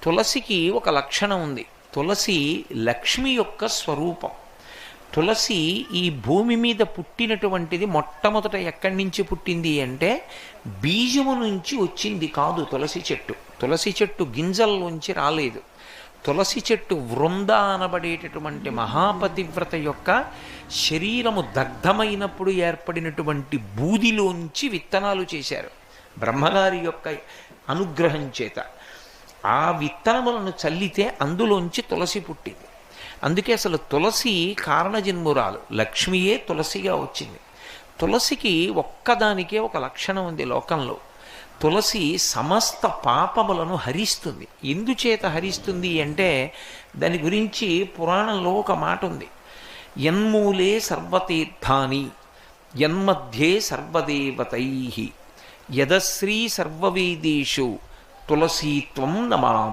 తులసికి ఒక లక్షణం ఉంది. తులసి లక్ష్మి యొక్క స్వరూపం. తులసి ఈ భూమి మీద పుట్టినటువంటిది మొట్టమొదట ఎక్కడి నుంచి పుట్టింది అంటే బీజము నుంచి వచ్చింది కాదు తులసి చెట్టు. తులసి చెట్టు గింజల్లోంచి రాలేదు. తులసి చెట్టు వృంద అనబడేటటువంటి మహాపతివ్రత యొక్క శరీరము దగ్ధమైనప్పుడు ఏర్పడినటువంటి బూదిలోంచి విత్తనాలు చేశారు బ్రహ్మగారి యొక్క అనుగ్రహం చేత. ఆ విత్తనములను చల్లితే అందులోంచి తులసి పుట్టింది. అందుకే అసలు తులసి కారణజన్మురాలు, లక్ష్మియే తులసిగా వచ్చింది. తులసికి ఒక్కదానికే ఒక లక్షణం ఉంది లోకంలో. తులసి సమస్త పాపములను హరిస్తుంది. ఎందుచేత హరిస్తుంది అంటే దాని గురించి పురాణంలో ఒక మాట ఉంది. యన్మూలే సర్వతీర్థాని యన్మధ్యే సర్వదేవతై యదశ్రీ సర్వవేదేషు తులసీత్వం నమామి.